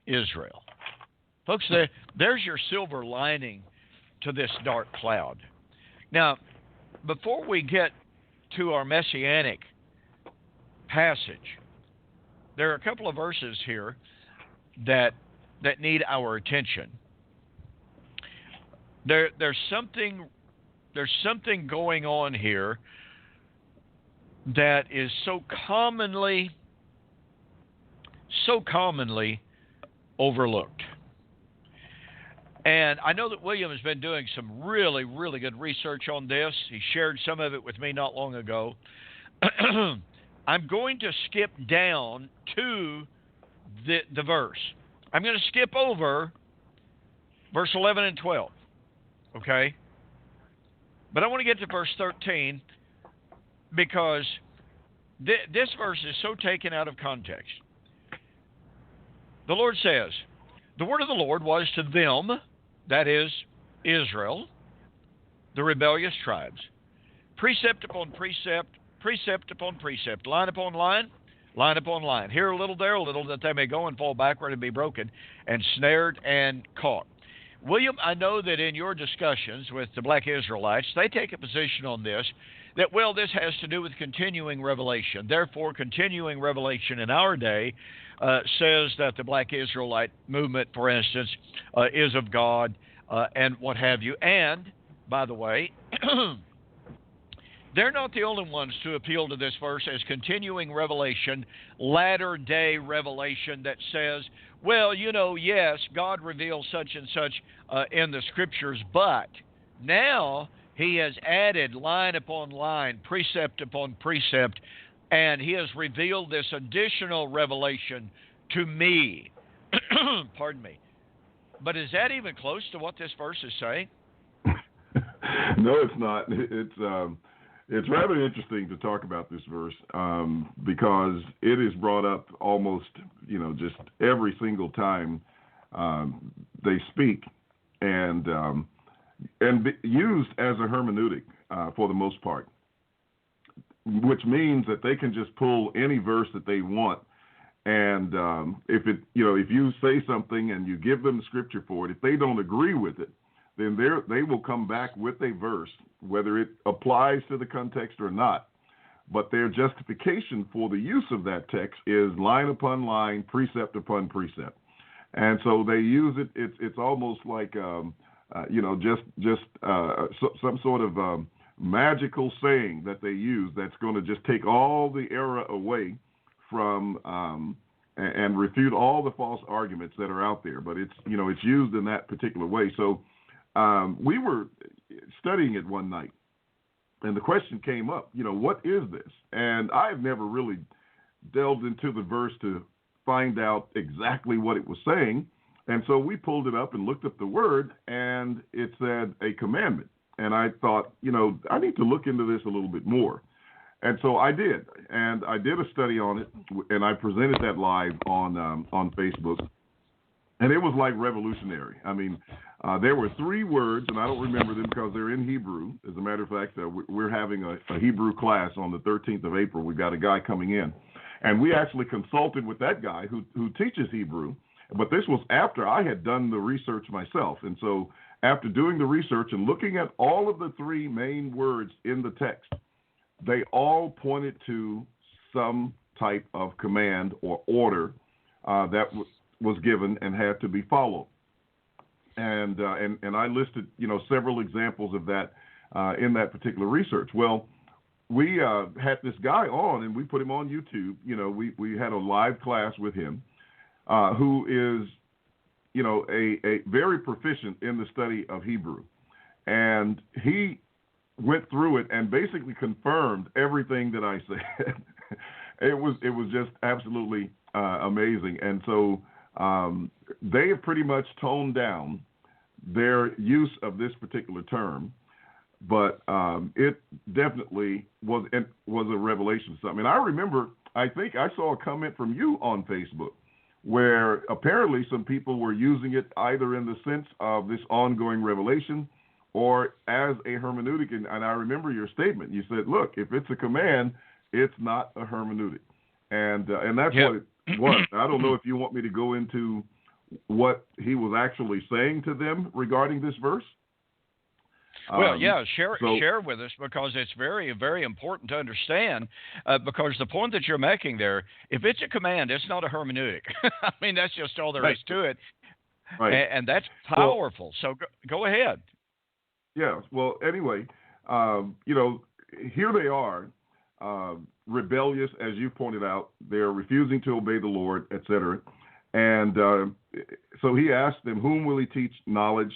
Israel. Folks, there's your silver lining to this dark cloud. Now, before we get to our messianic passage, there are a couple of verses here that need our attention. There's something going on here that is so commonly overlooked. And I know that William has been doing some really, really good research on this. He shared some of it with me not long ago. I'm going to skip down to the verse. I'm going to skip over verse 11 and 12. Okay? But I want to get to verse 13 because this verse is so taken out of context. The Lord says, the word of the Lord was to them, that is, Israel, the rebellious tribes, precept upon precept, precept upon precept, line upon line, line upon line, here a little, there a little, that they may go and fall backward and be broken and snared and caught. William, I know that in your discussions with the black Israelites, they take a position on this, that, well, this has to do with continuing revelation. Therefore, continuing revelation in our day says that the black Israelite movement, for instance, is of God and what have you. And, by the way, they're not the only ones to appeal to this verse as continuing revelation, latter-day revelation that says, well, yes, God reveals such and such in the Scriptures, but now he has added line upon line, precept upon precept, and he has revealed this additional revelation to me. Pardon me. But is that even close to what this verse is saying? No, it's not. It's rather interesting to talk about this verse because it is brought up almost, just every single time they speak and used as a hermeneutic for the most part, which means that they can just pull any verse that they want. And if you say something and you give them the scripture for it, if they don't agree with it, then they will come back with a verse, whether it applies to the context or not. But their justification for the use of that text is line upon line, precept upon precept. And so they use it. It's almost like some sort of magical saying that they use that's going to just take all the error away from and refute all the false arguments that are out there. But it's used in that particular way. So we were studying it one night, and the question came up, what is this? And I've never really delved into the verse to find out exactly what it was saying. And so we pulled it up and looked up the word, and it said a commandment. And I thought, I need to look into this a little bit more. And so I did. And I did a study on it, and I presented that live on Facebook. And it was like revolutionary. I mean, there were 3 words, and I don't remember them because they're in Hebrew. As a matter of fact, we're having a Hebrew class on the 13th of April. We've got a guy coming in. And we actually consulted with that guy who teaches Hebrew. But this was after I had done the research myself. And so after doing the research and looking at all of the 3 main words in the text, they all pointed to some type of command or order that was given and had to be followed. And I listed, several examples of that in that particular research. Well, we had this guy on, and we put him on YouTube. We had a live class with him, who is, a very proficient in the study of Hebrew, and he went through it and basically confirmed everything that I said. It was just absolutely amazing, and so they have pretty much toned down their use of this particular term, but it definitely was a revelation of something. And I remember, I think I saw a comment from you on Facebook where apparently some people were using it either in the sense of this ongoing revelation or as a hermeneutic. And I remember your statement. You said, look, if it's a command, it's not a hermeneutic. And that's what it was. I don't know if you want me to go into what he was actually saying to them regarding this verse. Well, yeah, share with us, because it's very, very important to understand, because the point that you're making there, if it's a command, it's not a hermeneutic. I mean, that's just all there is to it. Right. And that's powerful. So go ahead. Yeah. Well, anyway, here they are, rebellious, as you pointed out. They're refusing to obey the Lord, etc. And so he asked them, whom will he teach knowledge?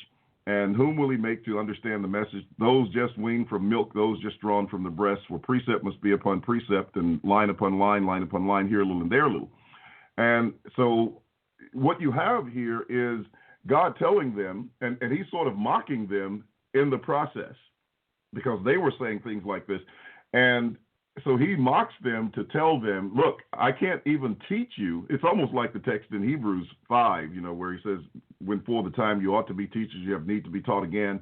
And whom will he make to understand the message? Those just weaned from milk, those just drawn from the breast, where precept must be upon precept, and line upon line upon line, here a little and there a little. And so what you have here is God telling them, and he's sort of mocking them in the process, because they were saying things like this. And so he mocks them to tell them, look, I can't even teach you. It's almost like the text in Hebrews 5, where he says, when for the time you ought to be teachers, you have need to be taught again,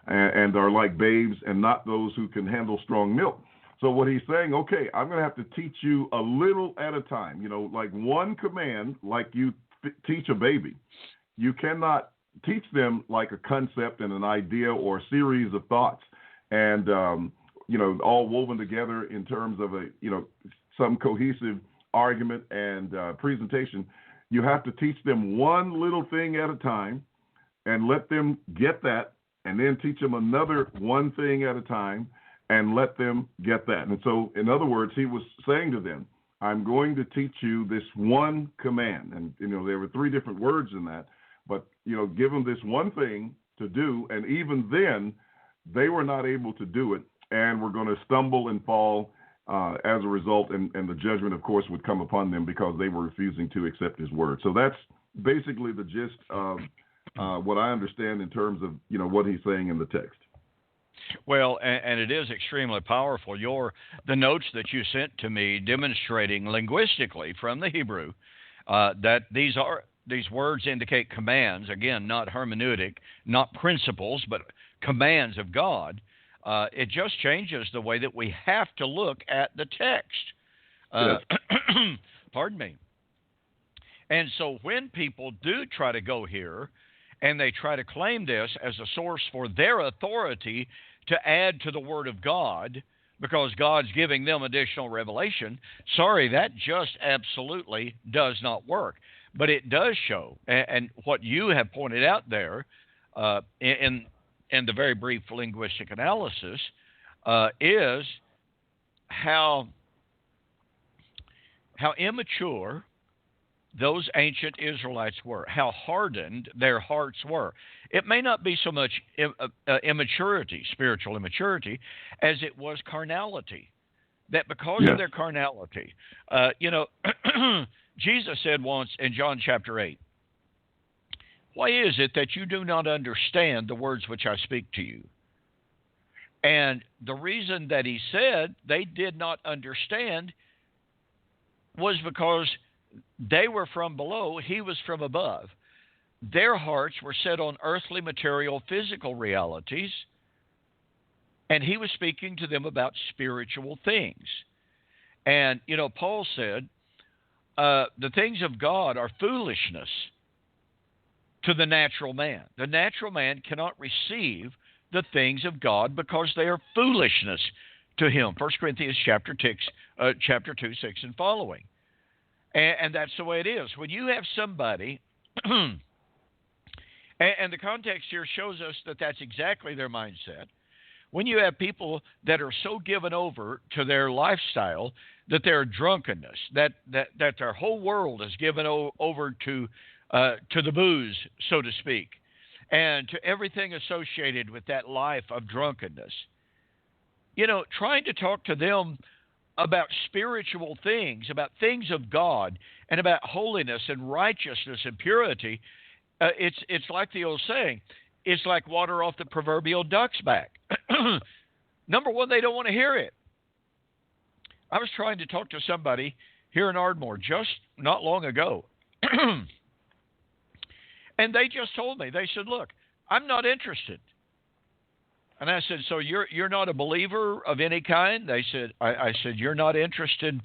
and are like babes and not those who can handle strong milk. So what he's saying, okay, I'm going to have to teach you a little at a time, like one command, like you teach a baby. You cannot teach them like a concept and an idea or a series of thoughts, and all woven together in terms of some cohesive argument and presentation. You have to teach them one little thing at a time and let them get that, and then teach them another one thing at a time and let them get that. And so, in other words, he was saying to them, I'm going to teach you this one command. And, there were three different words in that, but, give them this one thing to do. And even then, they were not able to do it, and were going to stumble and fall as a result, and the judgment, of course, would come upon them because they were refusing to accept his word. So that's basically the gist of what I understand in terms of, what he's saying in the text. Well, and it is extremely powerful. The notes that you sent to me demonstrating linguistically from the Hebrew that these words indicate commands, again, not hermeneutic, not principles, but commands of God. It just changes the way that we have to look at the text. Yes. Pardon me. And so when people do try to go here and they try to claim this as a source for their authority to add to the Word of God because God's giving them additional revelation, sorry, that just absolutely does not work. But it does show, and what you have pointed out there in the very brief linguistic analysis, is how immature those ancient Israelites were, how hardened their hearts were. It may not be so much immaturity, spiritual immaturity, as it was carnality. That because of their carnality, Jesus said once in John chapter 8, why is it that you do not understand the words which I speak to you? And the reason that he said they did not understand was because they were from below, he was from above. Their hearts were set on earthly, material, physical realities, and he was speaking to them about spiritual things. And, Paul said, the things of God are foolishness to the natural man. The natural man cannot receive the things of God because they are foolishness to him. 1 Corinthians chapter 2, 6 and following. And that's the way it is. When you have somebody, and the context here shows us that that's exactly their mindset. when you have people that are so given over to their lifestyle that their drunkenness, that their whole world is given over to the booze, so to speak, and to everything associated with that life of drunkenness, trying to talk to them about spiritual things, about things of God, and about holiness and righteousness and purity, it's like the old saying, it's like water off the proverbial duck's back. Number one, they don't want to hear it. I was trying to talk to somebody here in Ardmore just not long ago, and they just told me, they said, look, I'm not interested. And I said, so you're not a believer of any kind? They said, I said, you're not interested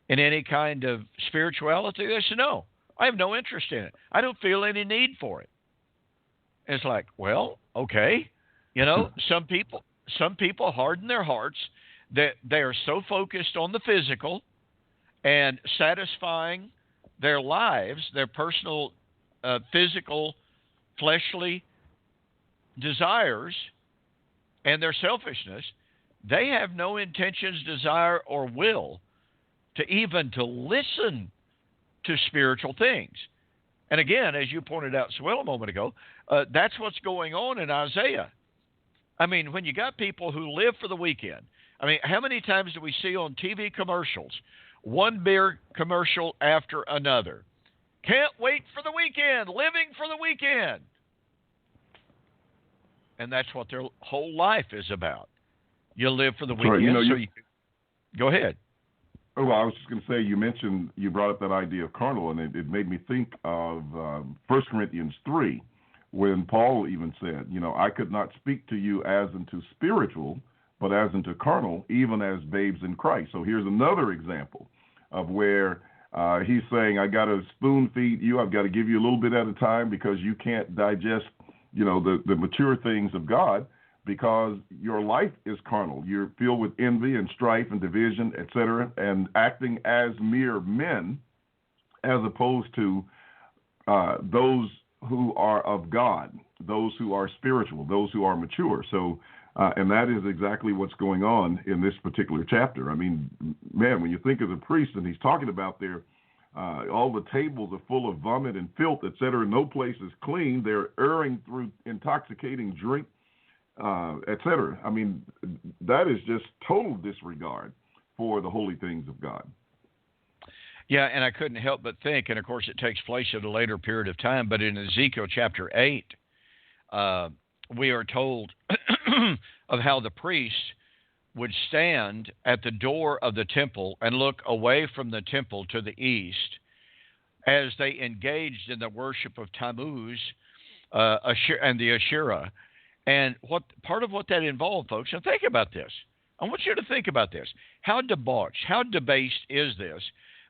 in any kind of spirituality? They said, no, I have no interest in it. I don't feel any need for it. And it's like, well, okay. Some people harden their hearts, that they are so focused on the physical and satisfying their lives, their personal, physical, fleshly desires, and their selfishness, they have no intentions, desire, or will to listen to spiritual things. And again, as you pointed out so well a moment ago, that's what's going on in Isaiah. I mean, when you got people who live for the weekend, I mean, how many times do we see on TV commercials, one beer commercial after another? Can't wait for the weekend, living for the weekend. And that's what their whole life is about. You live for the weekend. Right. Go ahead. Oh, well, I was just going to say, you brought up that idea of carnal, and it made me think of 1 Corinthians 3, when Paul even said, I could not speak to you as unto spiritual, but as unto carnal, even as babes in Christ. So here's another example of where he's saying, I got to spoon feed you. I've got to give you a little bit at a time because you can't digest the mature things of God, because your life is carnal. You're filled with envy and strife and division, etc., and acting as mere men, as opposed to those who are of God, those who are spiritual, those who are mature. So, and that is exactly what's going on in this particular chapter. I mean, man, when you think of the priest, and he's talking about all the tables are full of vomit and filth, etc. No place is clean. They're erring through intoxicating drink, etc. I mean, that is just total disregard for the holy things of God. Yeah, and I couldn't help but think, and of course it takes place at a later period of time, but in Ezekiel chapter 8, we are told of how the priest would stand at the door of the temple and look away from the temple to the east as they engaged in the worship of Tammuz and the Asherah. And part of what that involved, folks, and think about this. I want you to think about this. How debauched, how debased is this?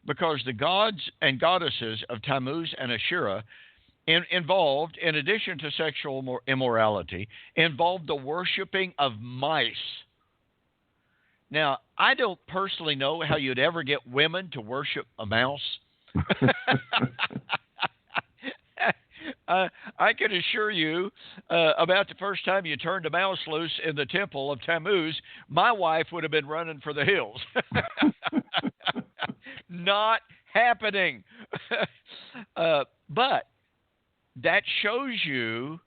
Because the gods and goddesses of Tammuz and Asherah involved, in addition to sexual immorality, involved the worshiping of mice. Now, I don't personally know how you'd ever get women to worship a mouse. I can assure you, about the first time you turned a mouse loose in the temple of Tammuz, my wife would have been running for the hills. Not happening. But that shows you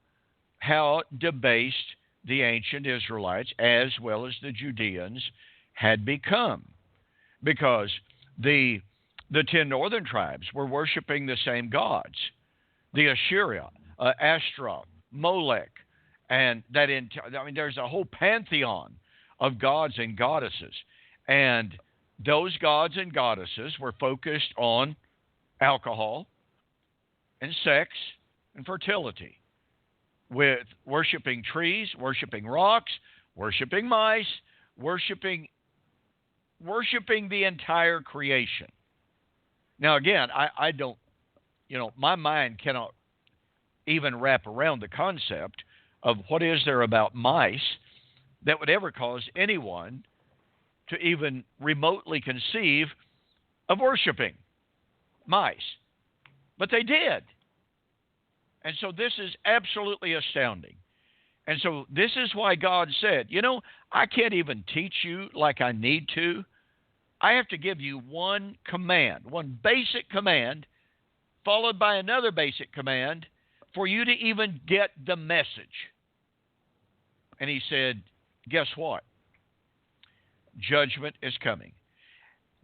how debased the ancient Israelites, as well as the Judeans, had become, because the 10 northern tribes were worshiping the same gods, the Asherah, Ashtaroth, Molech, and there's a whole pantheon of gods and goddesses, and those gods and goddesses were focused on alcohol and sex and fertility, with worshiping trees, worshiping rocks, worshiping mice, worshiping the entire creation. Now, again, I don't, my mind cannot even wrap around the concept of what is there about mice that would ever cause anyone to even remotely conceive of worshiping mice. But they did. And so this is absolutely astounding. And so this is why God said, I can't even teach you like I need to. I have to give you one command, one basic command, followed by another basic command for you to even get the message. And he said, guess what? Judgment is coming.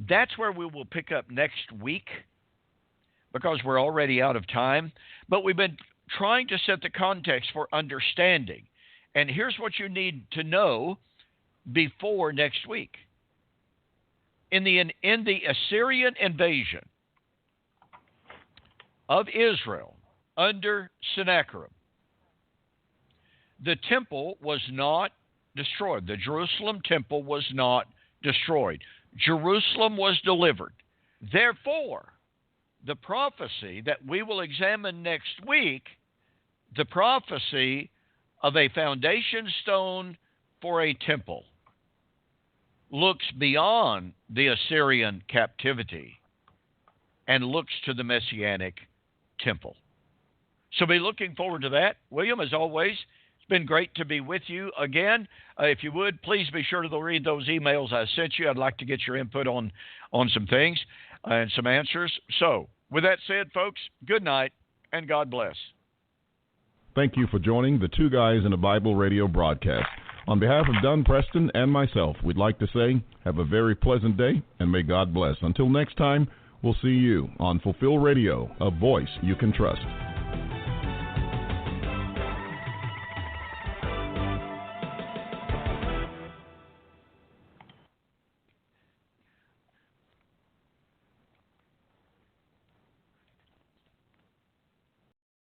That's where we will pick up next week, because we're already out of time. But we've been trying to set the context for understanding. And here's what you need to know before next week. In the Assyrian invasion of Israel under Sennacherib, the temple was not destroyed. The Jerusalem temple was not destroyed. Jerusalem was delivered. Therefore, the prophecy that we will examine next week, the prophecy of a foundation stone for a temple, looks beyond the Assyrian captivity and looks to the Messianic temple. So be looking forward to that. William, as always, it's been great to be with you again. If you would, please be sure to read those emails I sent you. I'd like to get your input on some things and some answers. So, with that said, folks, good night and God bless. Thank you for joining the Two Guys in a Bible radio broadcast. On behalf of Dunn Preston and myself, we'd like to say have a very pleasant day and may God bless. Until next time, we'll see you on Fulfill Radio, a voice you can trust.